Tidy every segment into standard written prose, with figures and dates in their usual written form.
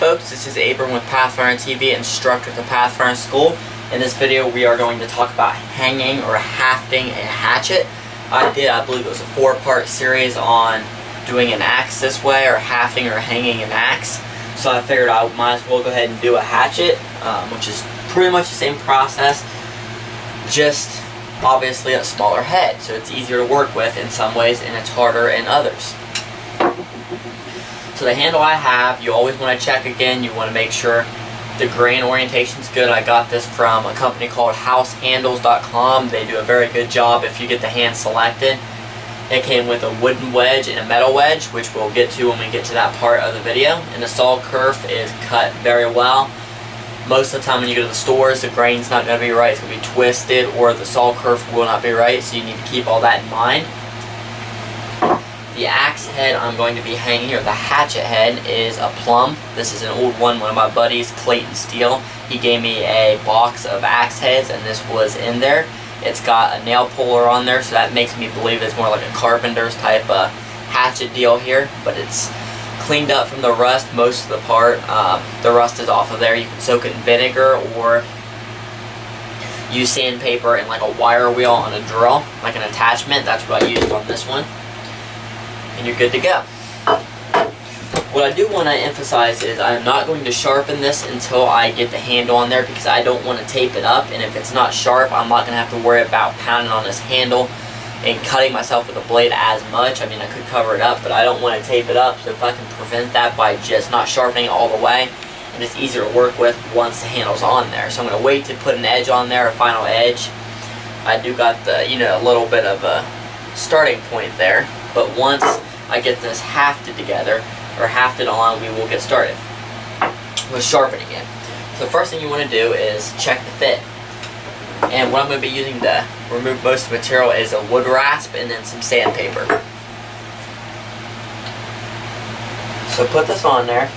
Folks, this is Abrahm with Pathfinder TV, instructor at the Pathfinder School. In this video we are going to talk about hanging or hafting a hatchet. I believe it was a 4-part series on doing an axe this way, or hafting or hanging an axe. So I figured I might as well go ahead and do a hatchet, which is pretty much the same process, just obviously a smaller head. So it's easier to work with in some ways and it's harder in others. So the handle I have, you always want to check again. You want to make sure the grain orientation is good. I got this from a company called househandles.com. They do a very good job if you get the hand selected. It came with a wooden wedge and a metal wedge, which we'll get to when we get to that part of the video. And the saw kerf is cut very well. Most of the time when you go to the stores, the grain's not going to be right. It's going to be twisted, or the saw kerf will not be right, so you need to keep all that in mind. The axe head I'm going to be hanging here, the hatchet head, is a plum. This is an old one of my buddies, Clayton Steele. He gave me a box of axe heads and this was in there. It's got a nail puller on there, so that makes me believe it's more like a carpenter's type of hatchet deal here. But it's cleaned up from the rust, most of the part. The rust is off of there. You can soak it in vinegar or use sandpaper and like a wire wheel on a drill, like an attachment. That's what I used on this one. And you're good to go. What I do want to emphasize is I'm not going to sharpen this until I get the handle on there, because I don't want to tape it up, and if it's not sharp I'm not going to have to worry about pounding on this handle and cutting myself with a blade as much. I mean, I could cover it up, but I don't want to tape it up, so if I can prevent that by just not sharpening it all the way, and it's easier to work with once the handle's on there. So I'm going to wait to put an edge on there, a final edge. I do got the, a little bit of a starting point there, but once I get this hafted together, or hafted on, we will get started with sharpening it. So the first thing you want to do is check the fit. And what I'm going to be using to remove most of the material is a wood rasp and then some sandpaper. So put this on there.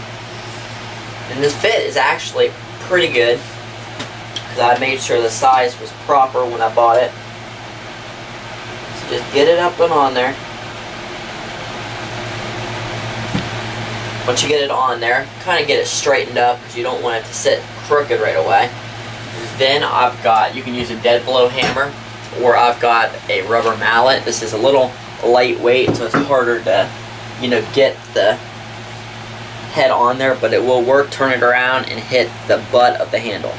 And this fit is actually pretty good, because I made sure the size was proper when I bought it. So just get it up and on there. Once you get it on there, kind of get it straightened up, because you don't want it to sit crooked right away. Then I've got, you can use a dead blow hammer, or I've got a rubber mallet. This is a little lightweight, so it's harder to, get the head on there, but it will work. Turn it around and hit the butt of the handle.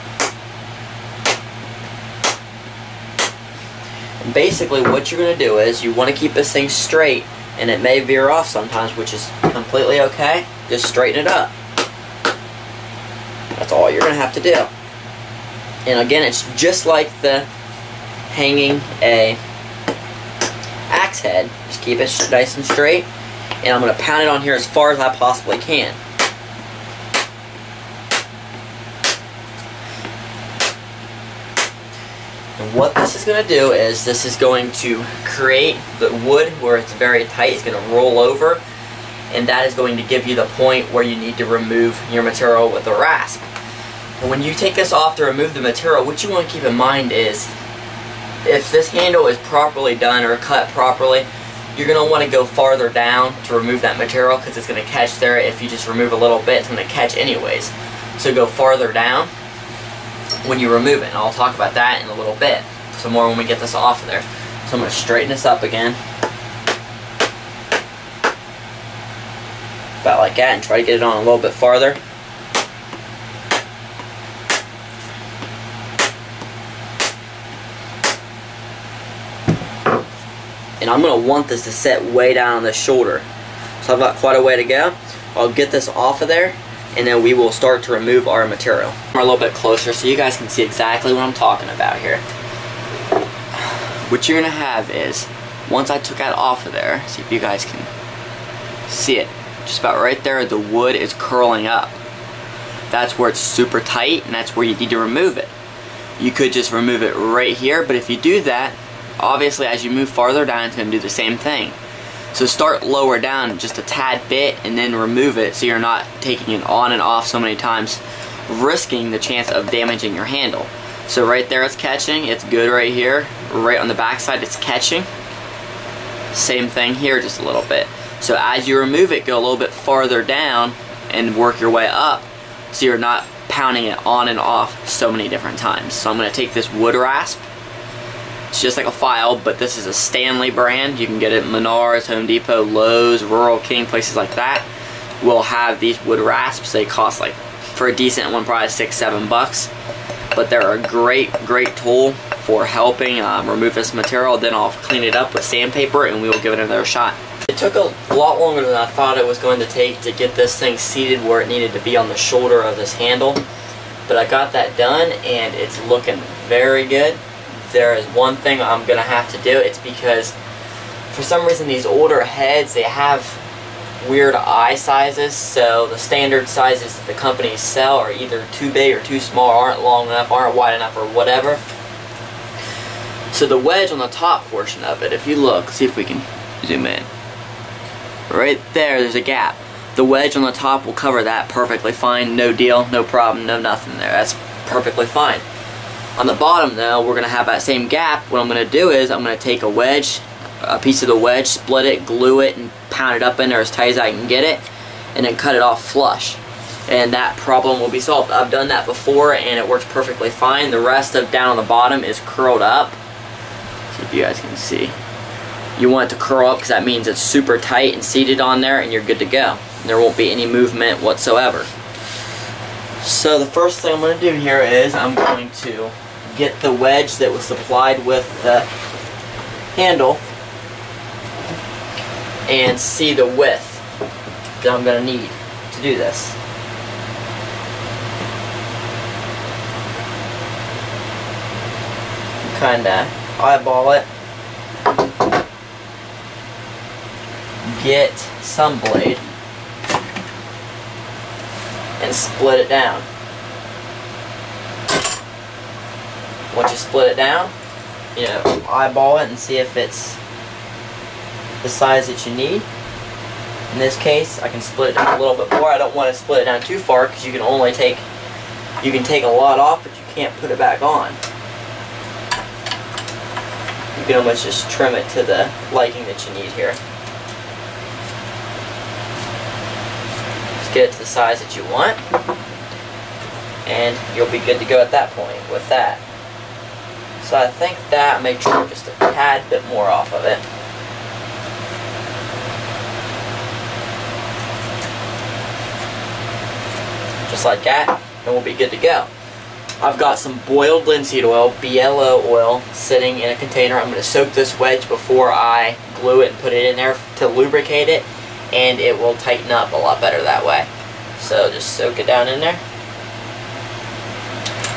And basically what you're going to do is, you want to keep this thing straight, and it may veer off sometimes, which is completely okay. Just straighten it up. That's all you're going to have to do. And again, it's just like the hanging a axe head. Just keep it nice and straight. And I'm going to pound it on here as far as I possibly can. And what this is going to do is, this is going to create the wood where it's very tight. It's going to roll over, and that is going to give you the point where you need to remove your material with a rasp. And when you take this off to remove the material, what you want to keep in mind is, if this handle is properly done or cut properly, you're going to want to go farther down to remove that material, because it's going to catch there. If you just remove a little bit, it's going to catch anyways. So go farther down when you remove it, and I'll talk about that in a little bit, some more when we get this off of there. So I'm going to straighten this up again, about like that, and try to get it on a little bit farther. And I'm going to want this to set way down on the shoulder, so I've got quite a way to go. I'll get this off of there, and then we will start to remove our material. We're a little bit closer so you guys can see exactly what I'm talking about here. What you're going to have is, once I took that off of there, see if you guys can see it, just about right there, the wood is curling up. That's where it's super tight, and that's where you need to remove it. You could just remove it right here, but if you do that, obviously as you move farther down, it's going to do the same thing. So start lower down just a tad bit and then remove it, so you're not taking it on and off so many times, risking the chance of damaging your handle. So right there it's catching, it's good right here. Right on the back side it's catching. Same thing here, just a little bit. So as you remove it, go a little bit farther down and work your way up, so you're not pounding it on and off so many different times. So I'm going to take this wood rasp. It's just like a file, but this is a Stanley brand. You can get it at Menards, Home Depot, Lowe's, Rural King, places like that will have these wood rasps. They cost, like, for a decent one, probably $6-7, but they're a great tool for helping remove this material. Then I'll clean it up with sandpaper and we will give it another shot. It took a lot longer than I thought it was going to take to get this thing seated where it needed to be on the shoulder of this handle, but I got that done and it's looking very good. There is one thing I'm going to have to do. It's because for some reason these older heads, they have weird eye sizes, so the standard sizes that the companies sell are either too big or too small, aren't long enough, aren't wide enough, or whatever. So the wedge on the top portion of it, if you look, see if we can zoom in. Right there's a gap. The wedge on the top will cover that perfectly fine, no deal, no problem, no nothing there. That's perfectly fine. On the bottom though, we're going to have that same gap. What I'm going to do is I'm going to take a wedge, a piece of the wedge, split it, glue it, and pound it up in there as tight as I can get it, and then cut it off flush. And that problem will be solved. I've done that before and it works perfectly fine. The rest of down on the bottom is curled up. See if you guys can see. You want it to curl up because that means it's super tight and seated on there and you're good to go. There won't be any movement whatsoever. So the first thing I'm going to do here is I'm going to get the wedge that was supplied with the handle and see the width that I'm going to need to do this. Kind of eyeball it. Get some blade and split it down. Once you split it down, you know, eyeball it and see if it's the size that you need. In this case, I can split it down a little bit more. I don't want to split it down too far because you can only take, you can take a lot off, but you can't put it back on. You can almost just trim it to the liking that you need here. Just get it to the size that you want, and you'll be good to go at that point with that. So I think that make sure just a tad bit more off of it. Just like that, and we'll be good to go. I've got some boiled linseed oil, BLO oil, sitting in a container. I'm going to soak this wedge before I glue it and put it in there to lubricate it, and it will tighten up a lot better that way. So just soak it down in there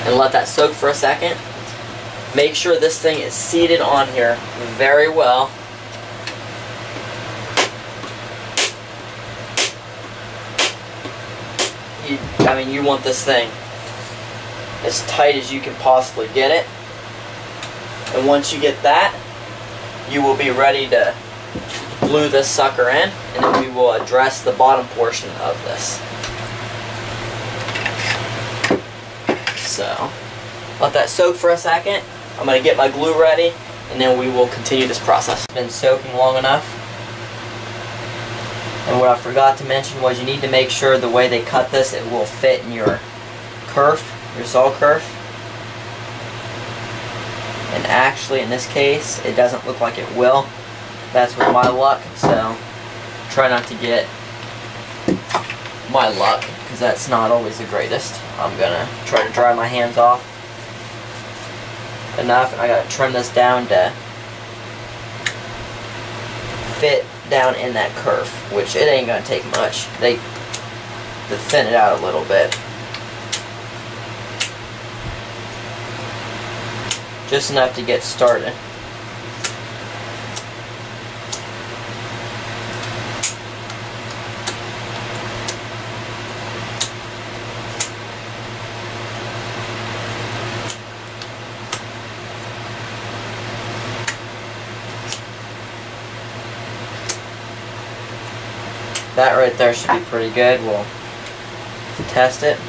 and let that soak for a second. Make sure this thing is seated on here very well. You want this thing as tight as you can possibly get it. And once you get that, you will be ready to glue this sucker in, and then we will address the bottom portion of this. So, let that soak for a second. I'm going to get my glue ready, and then we will continue this process. It's been soaking long enough. And what I forgot to mention was you need to make sure the way they cut this, it will fit in your kerf, your saw kerf. And actually, in this case, it doesn't look like it will. That's with my luck, so try not to get my luck, because that's not always the greatest. I'm going to try to dry my hands off enough, and I got to trim this down to fit down in that kerf, which it ain't going to take much. They thin it out a little bit. Just enough to get started. That right there should be pretty good. We'll test it.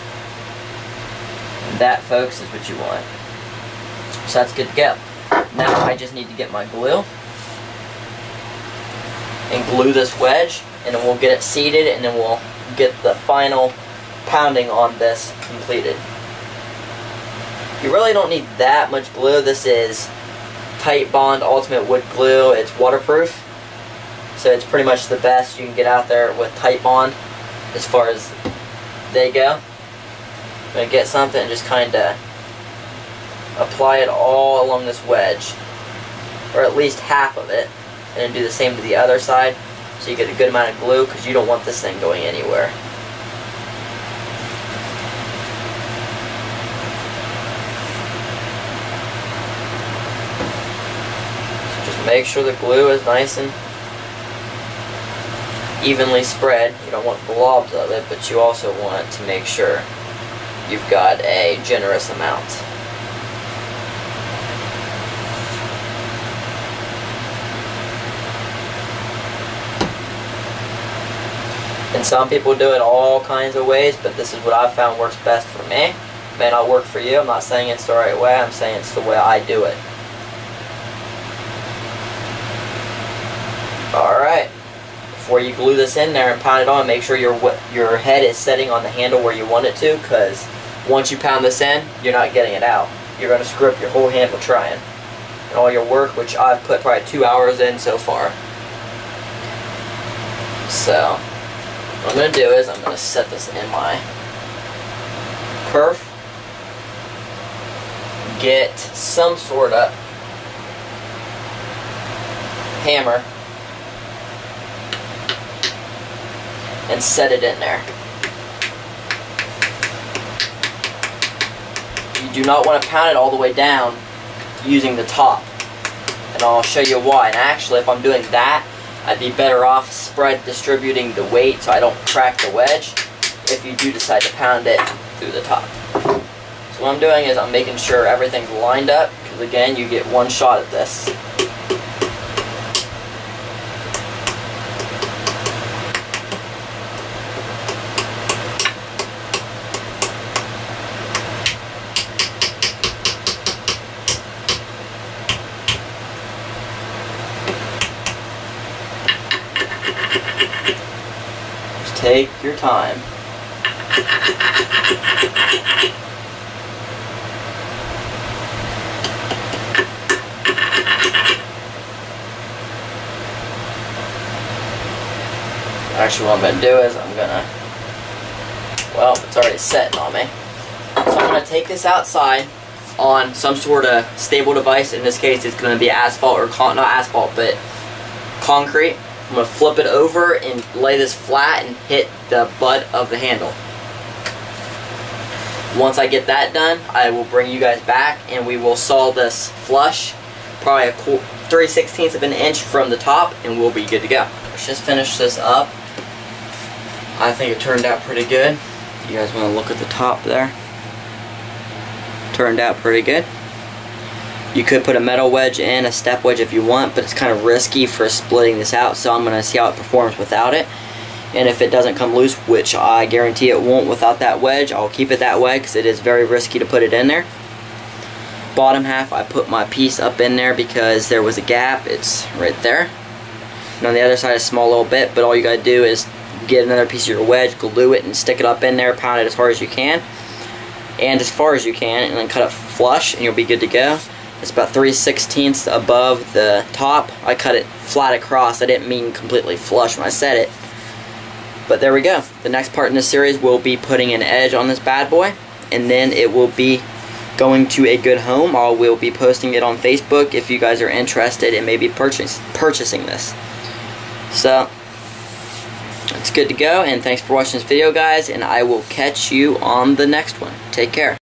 And that, folks, is what you want. So that's good to go. Now I just need to get my glue and glue this wedge, and then we'll get it seated, and then we'll get the final pounding on this completed. You really don't need that much glue. This is Tight Bond Ultimate Wood Glue. It's waterproof, so it's pretty much the best you can get out there with Tight Bond as far as they go. I'm going to get something and just kind of apply it all along this wedge, or at least half of it, and then do the same to the other side so you get a good amount of glue, because you don't want this thing going anywhere. So just make sure the glue is nice and evenly spread. You don't want globs of it, but you also want to make sure you've got a generous amount. And some people do it all kinds of ways, but this is what I've found works best for me. It may not work for you. I'm not saying it's the right way. I'm saying it's the way I do it. Alright. Before you glue this in there and pound it on, make sure your head is setting on the handle where you want it to, because once you pound this in, you're not getting it out. You're going to screw up your whole handle trying. And all your work, which I've put probably 2 hours in so far. So, what I'm going to do is I'm going to set this in my perf. Get some sort of hammer and set it in there. You do not want to pound it all the way down using the top. And I'll show you why. And actually, if I'm doing that, I'd be better off distributing the weight so I don't crack the wedge if you do decide to pound it through the top. So what I'm doing is I'm making sure everything's lined up, because again, you get one shot at this. Take your time. Actually, what I'm going to do is I'm going to, well, it's already setting on me. So I'm going to take this outside on some sort of stable device. In this case, it's going to be asphalt, or not asphalt, but concrete. I'm going to flip it over and lay this flat and hit the butt of the handle. Once I get that done, I will bring you guys back and we will saw this flush, probably 3/16 of an inch from the top, and we'll be good to go. Let's just finish this up. I think it turned out pretty good. You guys want to look at the top there? Turned out pretty good. You could put a metal wedge in, a step wedge if you want, but it's kind of risky for splitting this out, so I'm going to see how it performs without it. And if it doesn't come loose, which I guarantee it won't without that wedge, I'll keep it that way because it is very risky to put it in there. Bottom half, I put my piece up in there because there was a gap. It's right there. And on the other side, a small little bit, but all you got to do is get another piece of your wedge, glue it, and stick it up in there, pound it as hard as you can, and as far as you can, and then cut it flush, and you'll be good to go. It's about 3/16 above the top. I cut it flat across. I didn't mean completely flush when I said it. But there we go. The next part in this series will be putting an edge on this bad boy, and then it will be going to a good home. I will be posting it on Facebook if you guys are interested in maybe purchasing this. So, it's good to go, and thanks for watching this video, guys, and I will catch you on the next one. Take care.